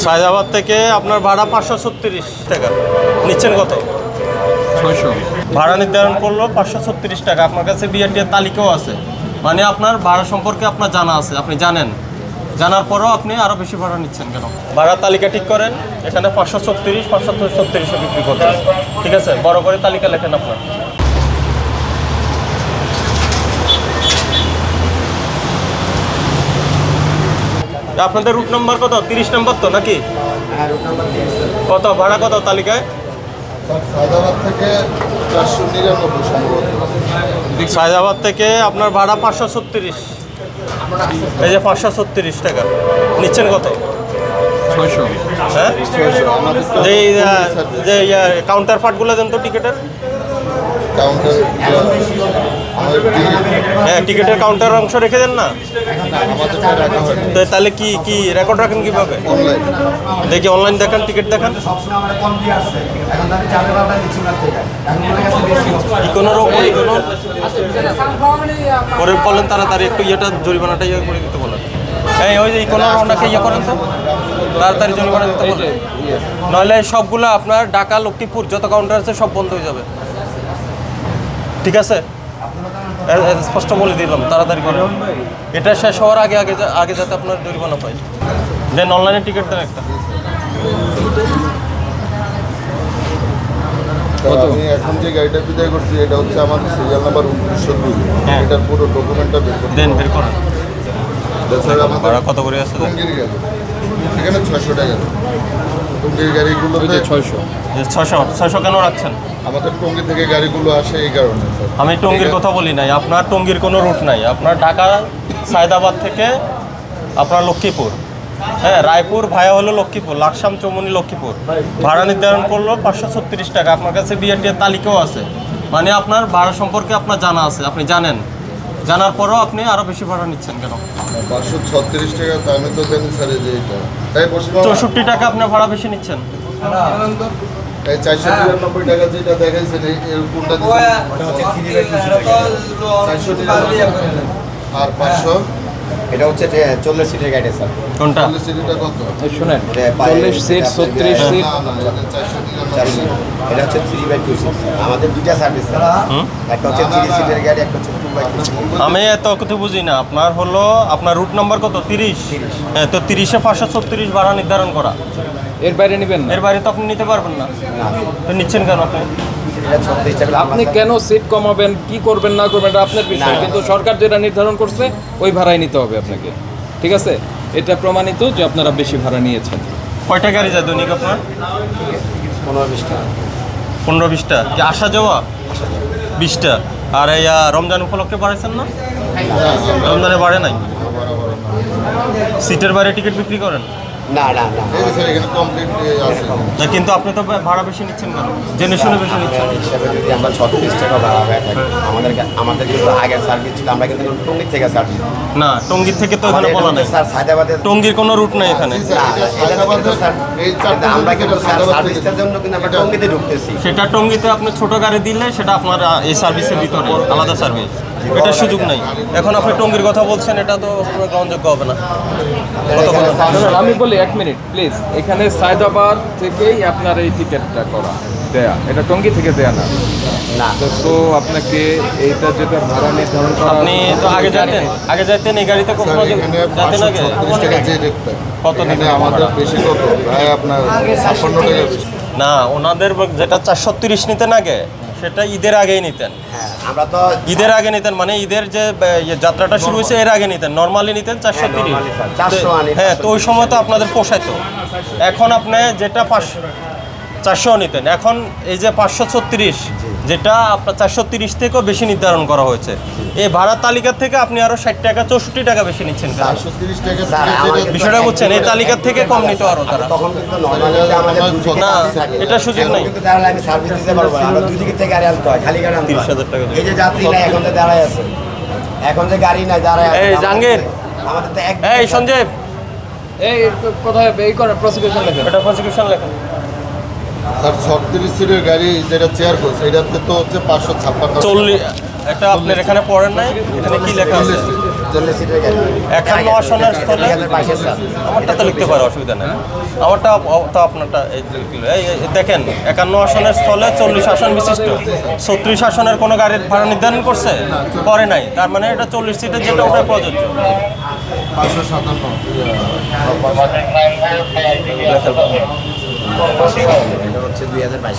সায়দাবাদ থেকে আপনার ভাড়া 536 টাকা। নিচ্ছেন কত? 600। ভাড়া নির্ধারণ করলো 536 টাকা। আপনার কাছে বিআরটি এর তালিকাও আছে, মানে আপনার ভাড়া সম্পর্কে আপনার জানা আছে, আপনি জানেন। জানার পরেও আপনি আরও বেশি ভাড়া নিচ্ছেন কেন? ভাড়া তালিকা ঠিক করেন, এখানে 536 536 বিক্রি করছেন। ঠিক আছে, বড় করে তালিকা লেখেন আপনার। আপনাদের রুট নাম্বার কত? 30 নম্বর তো নাকি? কত ভাড়া কত তালিকায়? সায়দাবাদ থেকে 499 সম্ভবত। সায়দাবাদ থেকে আপনার ভাড়া 536। এই যে 536 টাকা। নিচ্ছেন কত? 600। হ্যাঁ, যে কাউন্টার পার্টগুলো দেন তো টিকিটের। কাউন্টার হ্যাঁ, টিকিটের কাউন্টার অংশ রেখে দেন না। আমাদের রাখা হয় তো তাহলে কি রেকর্ড রাখেন কীভাবে? অনলাইন। দেখি অনলাইন দেখান, টিকিট দেখান। ইকোনোর পরে বলেন তাড়াতাড়ি একটু জরিমানাটা করে দিতে বলেন। ওই যে ইকোনোর ওনাকে করেন তো তাড়াতাড়ি জরিমানা দিতে বলেন, নইলে সবগুলো আপনার ঢাকা লক্ষ্মীপুর যত কাউন্টার আছে সব বন্ধ হয়ে যাবে। ঠিক আছে, স্পষ্ট বলে দিলাম, তাড়াতাড়ি করেন। এটা শেষ হওয়ার আগে যাতে আপনার জরিমানা পাই। দেন অনলাইনে টিকিট দেন একটা। আমি এখন যে গাড়িটা বিদায় করছি এটা হচ্ছে আমার সিরিয়াল নাম্বার 1902। হ্যাঁ। এটার পুরো ডকুমেন্টটা বের করতে দেন বের করেন। স্যার আমাদের ভাড়া কত করে আছে? টঙ্গীর গাড়ি এখানে 600 টাকা। টঙ্গীর গাড়িগুলোতে 600। 600 কেন রাখছেন? আমাদের টঙ্গী থেকে গাড়িগুলো আসে এই কারণে স্যার। আমি টঙ্গীর কথা বলি নাই, আপনার টঙ্গীর কোনো রুট নাই। আপনার ঢাকা সায়দাবাদ থেকে আপনার লক্ষ্মীপুর, হ্যাঁ, রায়পুর ভায়া হলো লক্ষ্মীপুর, লাকসাম চৌমনি লক্ষ্মীপুর। ভাড়া নির্ধারণ করলো 536 টাকা। আপনার কাছে বিআরটি এর তালিকাও আছে, মানে আপনার ভাড়া সম্পর্কে আপনার জানা আছে, আপনি জানেন। জানার পরেও আপনি আরও বেশি ভাড়া নিচ্ছেন কেন? 536 টাকা তো আমি তো জানি স্যার এই যে এটা তাই 64 টাকা আপনার ভাড়া বেশি নিচ্ছেন। এই 499 টাকা যেটা দেখাইছেন এর কোনটা আর 500 এটা হচ্ছে 40 সিটের গাড়ি স্যার। কোনটা? 40 সিটটা কত? শুনেন, 40 সিট 36 সিট। না না এটা 499। এটা হচ্ছে 3/2 সিট। আমাদের দুইটা সার্ভিস স্যার, একটা হচ্ছে 3 সিটের গাড়ি, একটা হচ্ছে 2/2 সিট। আমি এত কিছু বুঝি না। আপনার রুট নাম্বার কত? 30। হ্যাঁ, তো 30-এ 536 ভাড়া নির্ধারণ করা। এর বাইরে নেবেন না। এর বাইরে তো আপনি নিতে পারবেন না। তো নিচ্ছেন কেন আপনি? এটা 36 টাকা। আপনি কেন সিট কমাবেন, কি করবেন না করবেন এটা আপনার বিষয়, কিন্তু সরকার যেটা নির্ধারণ করছে ওই ভাড়াই নিতে হবে আপনাকে। ঠিক আছে, এটা প্রমাণিত যে আপনারা বেশি ভাড়া নিয়েছেন। কয়টা গাড়ি যায় দৈনিক আপনার? 15-20 টাকা। 15-20টা কি আসা যাওয়া? 20টা। আর এই রমজান উপলক্ষে বাড়াইছেন না? রমজানে বাড়ে নাই? সিটের বাইরে টিকিট বিক্রি করেন না না না, এই যে স্যার এখানে কমপ্লিট আছে। না, কিন্তু আপনি তো ভাড়া বেশি নিচ্ছেন কেন? জেনে শুনে বেশি নিচ্ছেন। হিসাবে যদি আমরা 36 টাকা ভাড়া হয়ে থাকি, আমাদের কিন্তু আগের সার্ভিস ছিল, আমরা কিন্তু টঙ্গী থেকে সার্ভিস। না, টঙ্গীর থেকে তো এখানে বলা নাই। স্যার সায়দাবাদে টঙ্গীর কোনো রুট নাই এখানে। আমরা কিন্তু সার্ভিসটার জন্য কিন্তু আমরা টঙ্গীতে ঢুকতেছি। সেটা টঙ্গীতে আপনি ছোট গাড়ি দিলে সেটা আপনার এই সার্ভিসের ভিতরে আলাদা সার্ভিস, এটার সুযোগ নাই। এখন আপনি টঙ্গীর কথা বলছেন, এটা তো গ্রহণযোগ্য হবে না। আমি বলি 1 মিনিট প্লিজ, এখানে সায়দাবাদ থেকেই আপনার এই টিকিটটা করা দেয়া, এটা টঙ্গী থেকে দেয়া না। না তো আপনাকে এইটা যেটা ভাড়া নির্ধারণ করা, আপনি তো আগে যাইতেন এই গাড়িতে কখনো এখানে যাতেন আগে? 536 টাকা যে রেটটা কত এখানে নিবেন আমাদের ভাড়া? বেশি কত প্রায় আপনার 56 টাকা বেশি। না, ওনাদের যেটা 430 নিতেন আগে, সেটা ঈদের আগেই নিতেন। হ্যাঁ, আমরা তো ঈদের আগে নিতেন, মানে ঈদের যে যাত্রাটা শুরু হয়েছে এর আগে নিতেন। নর্মালি নিতেন 430। 400 আনি। হ্যাঁ, তো ওই সময় তো আপনাদের পোষাইতো। এখন আপনি যেটা 400 নিতেন, এখন এই যে 536, যেটা আপনার 430 থেকেও বেশি নির্ধারণ করা হয়েছে। এই ভাড়ার তালিকার থেকে আপনি আরো 60 টাকা 64 টাকা বেশি নিচ্ছেন কেন? 430 টাকা স্যার, যেটা বিষয়টা বুঝছেন, এই তালিকার থেকে কম নিতে পারো তারা। তখন কিন্তু নর্মালি আমাদের দুদিকে না, সার্ভিস থাকে। এটা সুযোগ এখন নাই। কিন্তু দাঁড়ালে আমি সার্ভিস দিতে পারবো না, আমরা দুই দিকে থেকে গাড়ি আনতে হয়, খালি গাড়ি আনতে হয়। 30,000 টাকা এই যে যাত্রী নাই, এখন যে দাঁড়ায় আছে, এখন যে গাড়ি নাই দাঁড়ায় আছে, এই জাহাঙ্গীর, আমাদের তো এই সঞ্জীব, এই কোথায় এই করে প্রসিকিউশন লেখেন। এটা প্রসিকিউশন লেখেন। স্যার 36 সিটের গাড়ি যেটা চেয়ার কোচ এটাতে তো হচ্ছে 556 40 এটা আপনার এখানে পড়েন নাই? এখানে কি লেখা আছে? চল্লিশ সিটের গাড়ি 51 আসনের স্থলে 2022 সাল। আমারটা তো লিখতে পারো, অসুবিধা নেই। আমারটা তো আপনারটা এই দেখেন 51 আসনের স্থলে 40 আসন বিশিষ্ট 36 আসনের কোনো গাড়ির ভাড়া নির্ধারণ করছে? করে নাই। তার মানে এটা 40 সিটের যেটা ওটা প্রযোজ্য। 557 এটা হচ্ছে 2022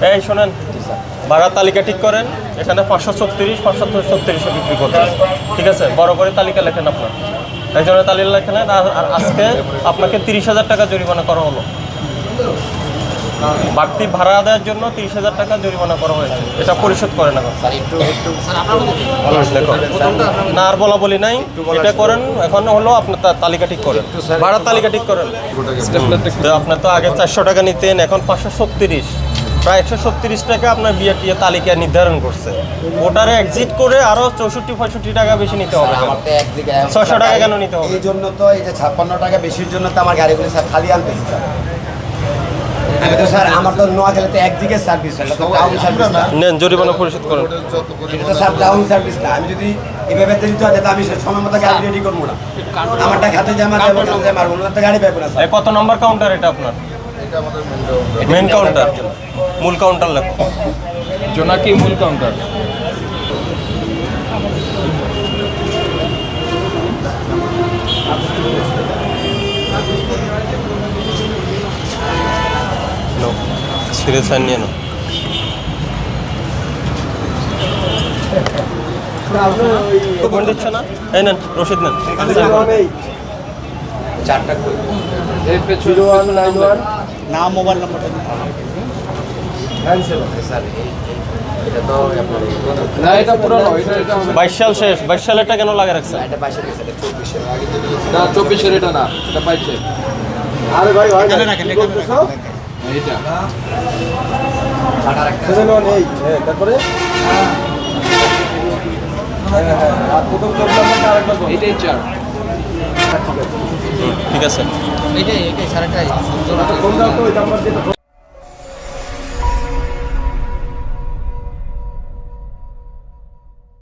এই শোনেন, ভাড়ার তালিকা ঠিক করেন। এখানে 536 536 বিক্রি করতে, ঠিক আছে? বড় করে তালিকা লেখেন আপনার, একজনের তালিকা লেখেন। আর আজকে আপনাকে 30,000 টাকা জরিমানা করা হলো। বাড়তি ভাড়া দেওয়ার জন্য 30,000 টাকা জরিমানা করা হয়েছে। এটা পরিশোধ করে না স্যার একটু লেখো। না আর বলা বলি নাই, এটা করেন। এখন হলো আপনার তালিকা ঠিক করেন, ভাড়ার তালিকা ঠিক করেন। তো আপনার তো আগে 400 টাকা নিতেন, এখন 536, প্রায় 136 টাকা আপনার বিআরটিএ তালিকা নির্ধারণ করছে। ওটারে এক্সিট করে আরও 64-65 টাকা বেশি নিতে হবে। আমার তো একদিকে 600 টাকা কেন নিতে হবে? এই জন্য তো এই যে 56 টাকা বেশির জন্য তো আমার গাড়িগুলো স্যার খালি আনতেছি স্যার। আমি তো স্যার আমার তো নোয়াখালীতে একদিকে সার্ভিস, এটা তো টাউন সার্ভিস না। নেন, জরিমানা পরিশোধ করেন। এটা তো স্যার টাউন সার্ভিস না। আমি যদি এভাবে দিতে হয় তাহলে আমি সময় মতো গাড়ি রেডি করবো না। আমারটা খাতে জামা দেবো, খাতে জামা মারবো না, তো গাড়ি পাবো না স্যার। এই কত নাম্বার কাউন্টার এটা আপনার? এটা আমাদের মেন মেন কাউন্টার, মূল কাউন্টার লেখো। জোনাকি মূল কাউন্টার। ছিঁড়ে সাইন নিয়ে নাও। ডকুমেন্ট দিচ্ছে না? এই নেন, রসিদ নেন। চারটা করে এর পেছনে নাম মোবাইল নাম্বারটা স্যার এটা তো আপনার না, এটা পুরানো, এটা 22 সাল শেষ। 22 সালেরটা কেন লাগে রাখছেন? এটা 22 গেছে, এটা 24 না 24-এর এটা না, এটা 22-এর। আরে ভাই এখানে রাখেন, এখানে রাখেন। এইটা সেজন্য নেই। হ্যাঁ, তারপরে আর প্রথম জব নাম্বারটা আরেকবার বল। এইটাই 4। ঠিক আছে। ফোন দাও তো ওই নাম্বার দিয়ে।